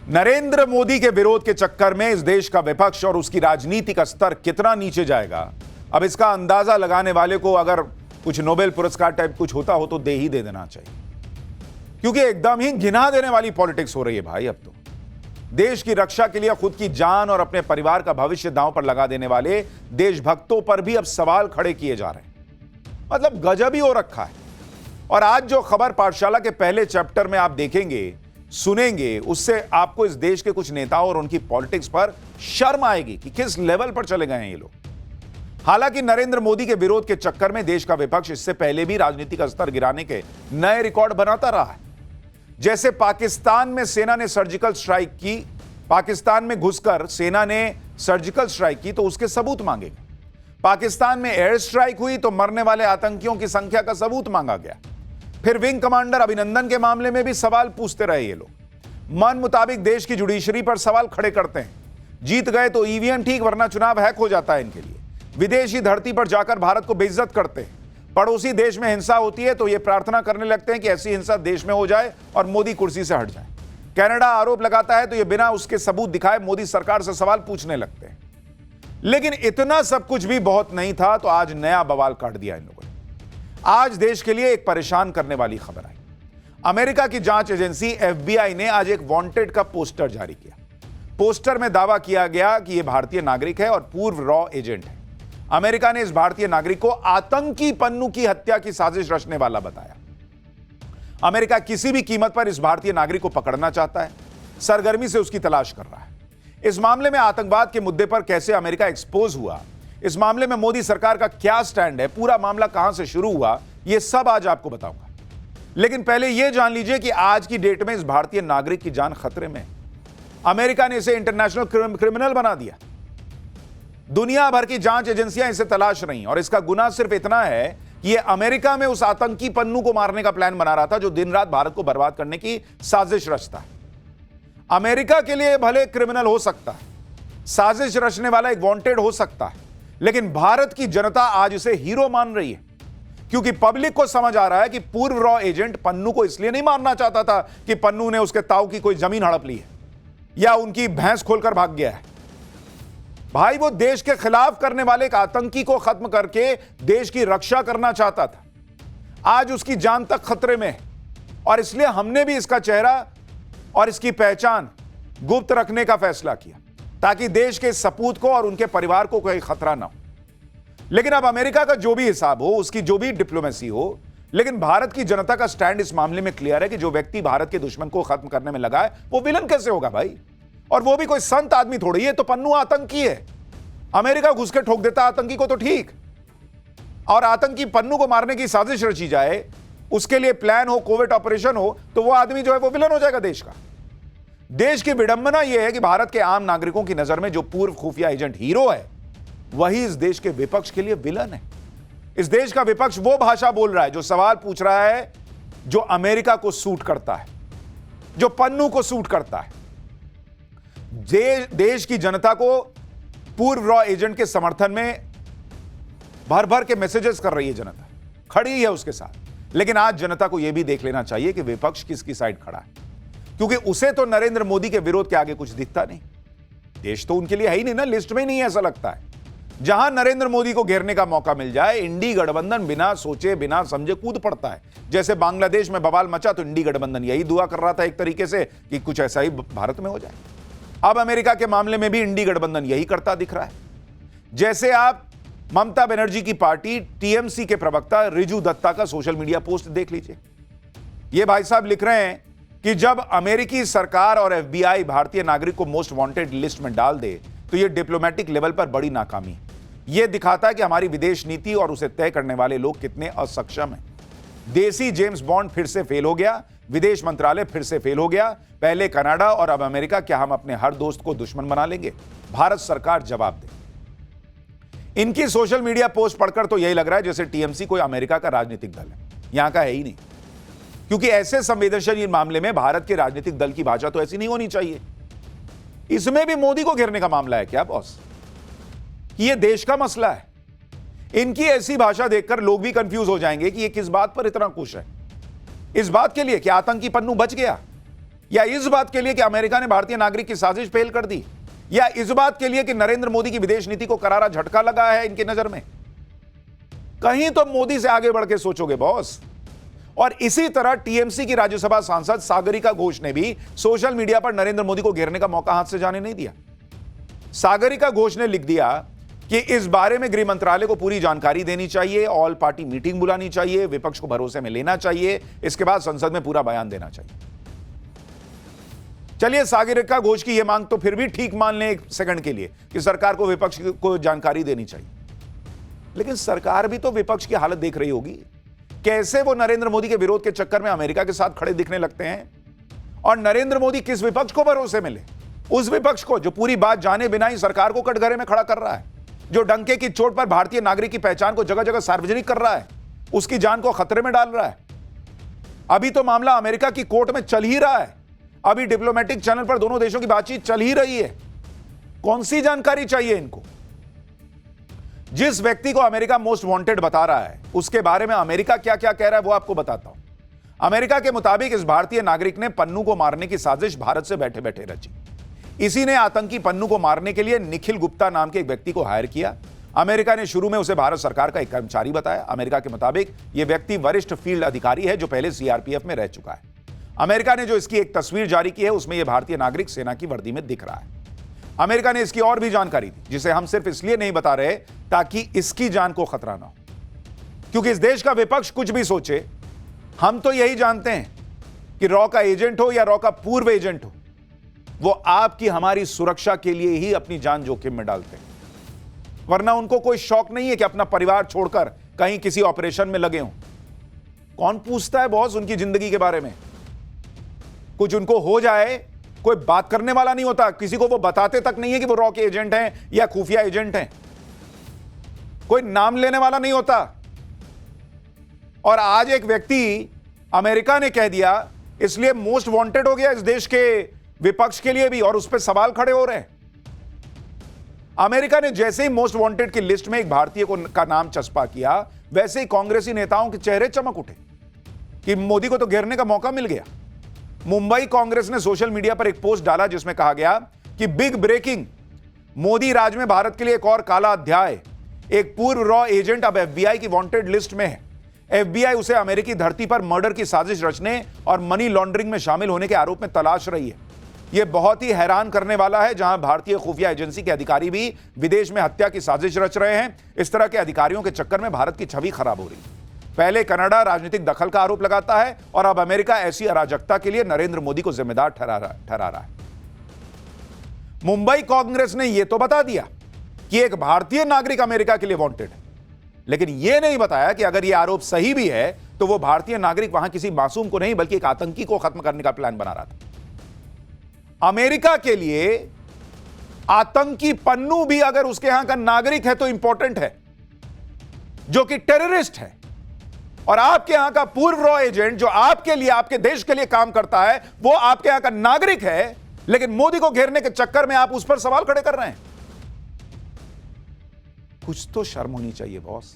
नरेंद्र मोदी के विरोध के चक्कर में इस देश का विपक्ष और उसकी राजनीति का स्तर कितना नीचे जाएगा, अब इसका अंदाजा लगाने वाले को अगर कुछ नोबेल पुरस्कार टाइप कुछ होता हो तो दे ही दे देना चाहिए, क्योंकि एकदम ही घिना देने वाली पॉलिटिक्स हो रही है भाई। अब तो देश की रक्षा के लिए खुद की जान और अपने परिवार का भविष्य दांव पर लगा देने वाले देशभक्तों पर भी अब सवाल खड़े किए जा रहे हैं। मतलब गजब ही हो रखा है। और आज जो खबर पाठशाला के पहले चैप्टर में आप देखेंगे, सुनेंगे, उससे आपको इस देश के कुछ नेताओं और उनकी पॉलिटिक्स पर शर्म आएगी कि किस लेवल पर चले गए हैं ये लोग। हालांकि नरेंद्र मोदी के विरोध के चक्कर में देश का विपक्ष इससे पहले भी राजनीति का स्तर गिराने के नए रिकॉर्ड बनाता रहा है। जैसे पाकिस्तान में सेना ने सर्जिकल स्ट्राइक की, पाकिस्तान में घुसकर सेना ने सर्जिकल स्ट्राइक की तो उसके सबूत मांगे गए। पाकिस्तान में एयर स्ट्राइक हुई तो मरने वाले आतंकियों की संख्या का सबूत मांगा गया। फिर विंग कमांडर अभिनंदन के मामले में भी सवाल पूछते रहे ये लोग। मन मुताबिक देश की जुडिशरी पर सवाल खड़े करते हैं। जीत गए तो ईवीएम ठीक, वरना चुनाव हैक हो जाता है इनके लिए। विदेशी धरती पर जाकर भारत को बेइज्जत करते हैं। पड़ोसी देश में हिंसा होती है तो ये प्रार्थना करने लगते हैं कि ऐसी हिंसा देश में हो जाए और मोदी कुर्सी से हट जाए। कनाडा आरोप लगाता है तो ये बिना उसके सबूत दिखाए मोदी सरकार से सवाल पूछने लगते हैं। लेकिन इतना सब कुछ भी बहुत नहीं था तो आज नया बवाल काट दिया इन लोगों ने। आज देश के लिए एक परेशान करने वाली खबर आई। अमेरिका की जांच एजेंसी एफबीआई ने आज एक वांटेड का पोस्टर जारी किया। पोस्टर में दावा किया गया कि यह भारतीय नागरिक है और पूर्व रॉ एजेंट है। अमेरिका ने इस भारतीय नागरिक को आतंकी पन्नू की हत्या की साजिश रचने वाला बताया। अमेरिका किसी भी कीमत पर इस भारतीय नागरिक को पकड़ना चाहता है, सरगर्मी से उसकी तलाश कर रहा है। इस मामले में आतंकवाद के मुद्दे पर कैसे अमेरिका एक्सपोज हुआ, इस मामले में मोदी सरकार का क्या स्टैंड है, पूरा मामला कहां से शुरू हुआ, यह सब आज आपको बताऊंगा। लेकिन पहले यह जान लीजिए कि आज की डेट में इस भारतीय नागरिक की जान खतरे में है। अमेरिका ने इसे इंटरनेशनल क्रिमिनल बना दिया। दुनिया भर की जांच एजेंसियां इसे तलाश रही और इसका गुनाह सिर्फ इतना है कि यह अमेरिका में उस आतंकी पन्नू को मारने का प्लान बना रहा था जो दिन रात भारत को बर्बाद करने की साजिश रचता है। अमेरिका के लिए भले क्रिमिनल हो सकता है, साजिश रचने वाला एक वांटेड हो सकता है, लेकिन भारत की जनता आज इसे हीरो मान रही है, क्योंकि पब्लिक को समझ आ रहा है कि पूर्व रॉ एजेंट पन्नू को इसलिए नहीं मारना चाहता था कि पन्नू ने उसके ताऊ की कोई जमीन हड़प ली है या उनकी भैंस खोलकर भाग गया है। भाई वो देश के खिलाफ करने वाले एक आतंकी को खत्म करके देश की रक्षा करना चाहता था। आज उसकी जान तक खतरे में है और इसलिए हमने भी इसका चेहरा और इसकी पहचान गुप्त रखने का फैसला किया ताकि देश के सपूत को और उनके परिवार को कोई खतरा ना हो। लेकिन अब अमेरिका का जो भी हिसाब हो, उसकी जो भी डिप्लोमेसी हो, लेकिन भारत की जनता का स्टैंड इस मामले में क्लियर है कि जो व्यक्ति भारत के दुश्मन को खत्म करने में लगा है वो विलन कैसे होगा भाई। और वो भी कोई संत आदमी थोड़ी है, तो पन्नू आतंकी है। अमेरिका घुस के ठोक देता आतंकी को तो ठीक, और आतंकी पन्नू को मारने की साजिश रची जाए, उसके लिए प्लान हो, कोविड ऑपरेशन हो, तो वो आदमी जो है वो विलन हो जाएगा देश का। देश की विडंबना यह है कि भारत के आम नागरिकों की नजर में जो पूर्व खुफिया एजेंट हीरो है, वही इस देश के विपक्ष के लिए विलन है। इस देश का विपक्ष वो भाषा बोल रहा है, जो सवाल पूछ रहा है, जो अमेरिका को सूट करता है, जो पन्नू को सूट करता है। देश की जनता को पूर्व रॉ एजेंट के समर्थन में भर भर के मैसेजेस कर रही है जनता, खड़ी है उसके साथ। लेकिन आज जनता को यह भी देख लेना चाहिए कि विपक्ष किसकी साइड खड़ा है, क्योंकि उसे तो नरेंद्र मोदी के विरोध के आगे कुछ दिखता नहीं। देश तो उनके लिए है ही नहीं ना, लिस्ट में ही नहीं है, ऐसा लगता है। जहां नरेंद्र मोदी को घेरने का मौका मिल जाए, इंडी गठबंधन बिना सोचे बिना समझे कूद पड़ता है। जैसे बांग्लादेश में बवाल मचा तो इंडी गठबंधन यही दुआ कर रहा था एक तरीके से कि कुछ ऐसा ही भारत में हो जाए। अब अमेरिका के मामले में भी इंडी गठबंधन यही करता दिख रहा है। जैसे आप ममता बनर्जी की पार्टी टीएमसी के प्रवक्ता रिजू दत्ता का सोशल मीडिया पोस्ट देख लीजिए। यह भाई साहब लिख रहे हैं कि जब अमेरिकी सरकार और एफबीआई भारतीय नागरिक को मोस्ट वांटेड लिस्ट में डाल दे तो यह डिप्लोमेटिक लेवल पर बड़ी नाकामी है। यह दिखाता है कि हमारी विदेश नीति और उसे तय करने वाले लोग कितने असक्षम हैं। देसी जेम्स बॉन्ड फिर से फेल हो गया, विदेश मंत्रालय फिर से फेल हो गया। पहले कनाडा और अब अमेरिका, क्या हम अपने हर दोस्त को दुश्मन बना लेंगे? भारत सरकार जवाब दे। इनकी सोशल मीडिया पोस्ट पढ़कर तो यही लग रहा है जैसे टीएमसी कोई अमेरिका का राजनीतिक दल है, यहां का है ही नहीं। क्योंकि ऐसे संवेदनशील मामले में भारत के राजनीतिक दल की भाषा तो ऐसी नहीं होनी चाहिए। इसमें भी मोदी को घेरने का मामला है क्या बॉस? यह देश का मसला है। इनकी ऐसी भाषा देखकर लोग भी कंफ्यूज हो जाएंगे कि ये किस बात पर इतना खुश है। इस बात के लिए कि आतंकी पन्नू बच गया, या इस बात के लिए कि अमेरिका ने भारतीय नागरिक की साजिश फेल कर दी, या इस बात के लिए कि नरेंद्र मोदी की विदेश नीति को करारा झटका लगा है इनकी नजर में? कहीं तो मोदी से आगे बढ़ के सोचोगे बॉस। और इसी तरह टीएमसी की राज्यसभा सांसद सागरिका घोष ने भी सोशल मीडिया पर नरेंद्र मोदी को घेरने का मौका हाथ से जाने नहीं दिया। सागरिका घोष ने लिख दिया कि इस बारे में गृह मंत्रालय को पूरी जानकारी देनी चाहिए, ऑल पार्टी मीटिंग बुलानी चाहिए, विपक्ष को भरोसे में लेना चाहिए, इसके बाद संसद में पूरा बयान देना चाहिए। चलिए, सागरिका घोष की यह मांग तो फिर भी ठीक मान लें एक सेकंड के लिए कि सरकार को विपक्ष को जानकारी देनी चाहिए, लेकिन सरकार भी तो विपक्ष की हालत देख रही होगी। कैसे वो नरेंद्र मोदी के विरोध के चक्कर में अमेरिका के साथ खड़े दिखने लगते हैं, और नरेंद्र मोदी किस विपक्ष को भरोसे में ले? उस विपक्ष को जो पूरी बात जाने बिना ही सरकार को कटघरे में खड़ा कर रहा है, जो डंके की चोट पर भारतीय नागरिक की पहचान को जगह जगह सार्वजनिक कर रहा है, उसकी जान को खतरे में डाल रहा है। अभी तो मामला अमेरिका की कोर्ट में चल ही रहा है, अभी डिप्लोमेटिक चैनल पर दोनों देशों की बातचीत चल ही रही है। कौन सी जानकारी चाहिए इनको? जिस व्यक्ति को अमेरिका मोस्ट वांटेड बता रहा है, उसके बारे में अमेरिका क्या क्या कह रहा है वो आपको बताता हूं। अमेरिका के मुताबिक इस भारतीय नागरिक ने पन्नू को मारने की साजिश भारत से बैठे बैठे रची। इसी ने आतंकी पन्नू को मारने के लिए निखिल गुप्ता नाम के एक व्यक्ति को हायर किया। अमेरिका ने शुरू में उसे भारत सरकार का एक कर्मचारी बताया। अमेरिका के मुताबिक यह व्यक्ति वरिष्ठ फील्ड अधिकारी है जो पहले सीआरपीएफ में रह चुका है। अमेरिका ने जो इसकी एक तस्वीर जारी की है उसमें यह भारतीय नागरिक सेना की वर्दी में दिख रहा है। अमेरिका ने इसकी और भी जानकारी दी, जिसे हम सिर्फ इसलिए नहीं बता रहे ताकि इसकी जान को खतरा ना हो, क्योंकि इस देश का विपक्ष कुछ भी सोचे, हम तो यही जानते हैं कि रॉ का एजेंट हो या रॉ का पूर्व एजेंट हो, वो आपकी हमारी सुरक्षा के लिए ही अपनी जान जोखिम में डालते हैं। वरना उनको कोई शौक नहीं है कि अपना परिवार छोड़कर कहीं किसी ऑपरेशन में लगे हों। कौन पूछता है बॉस उनकी जिंदगी के बारे में? कुछ उनको हो जाए, कोई बात करने वाला नहीं होता, किसी को वो बताते तक नहीं है कि वो रॉ के एजेंट हैं या खुफिया एजेंट हैं, कोई नाम लेने वाला नहीं होता। और आज एक व्यक्ति अमेरिका ने कह दिया, इसलिए मोस्ट वांटेड हो गया इस देश के विपक्ष के लिए भी, और उस पर सवाल खड़े हो रहे हैं। अमेरिका ने जैसे ही मोस्ट वांटेड की लिस्ट में एक भारतीय का नाम चस्पा किया, वैसे ही कांग्रेसी नेताओं के चेहरे चमक उठे कि मोदी को तो घेरने का मौका मिल गया। मुंबई कांग्रेस ने सोशल मीडिया पर एक पोस्ट डाला जिसमें कहा गया कि बिग ब्रेकिंग, मोदी राज में भारत के लिए एक और काला अध्याय। एक पूर्व रॉ एजेंट अब एफबीआई की वांटेड लिस्ट में है। एफबीआई उसे अमेरिकी धरती पर मर्डर की साजिश रचने और मनी लॉन्ड्रिंग में शामिल होने के आरोप में तलाश रही है। यह बहुत ही हैरान करने वाला है, जहां भारतीय खुफिया एजेंसी के अधिकारी भी विदेश में हत्या की साजिश रच रहे हैं। इस तरह के अधिकारियों के चक्कर में भारत की छवि खराब हो रही है। पहले कनाडा राजनीतिक दखल का आरोप लगाता है और अब अमेरिका ऐसी अराजकता के लिए नरेंद्र मोदी को जिम्मेदार ठहरा रहा है। मुंबई कांग्रेस ने यह तो बता दिया कि एक भारतीय नागरिक अमेरिका के लिए वांटेड है, लेकिन यह नहीं बताया कि अगर यह आरोप सही भी है तो वो भारतीय नागरिक वहां किसी मासूम को नहीं बल्कि एक आतंकी को खत्म करने का प्लान बना रहा था। अमेरिका के लिए आतंकी पन्नू भी अगर उसके यहां का नागरिक है तो इंपॉर्टेंट है, जो कि टेररिस्ट है। और आपके यहां का पूर्व रॉ एजेंट जो आपके लिए, आपके देश के लिए काम करता है, वो आपके यहां का नागरिक है, लेकिन मोदी को घेरने के चक्कर में आप उस पर सवाल खड़े कर रहे हैं। कुछ तो शर्म होनी चाहिए बॉस।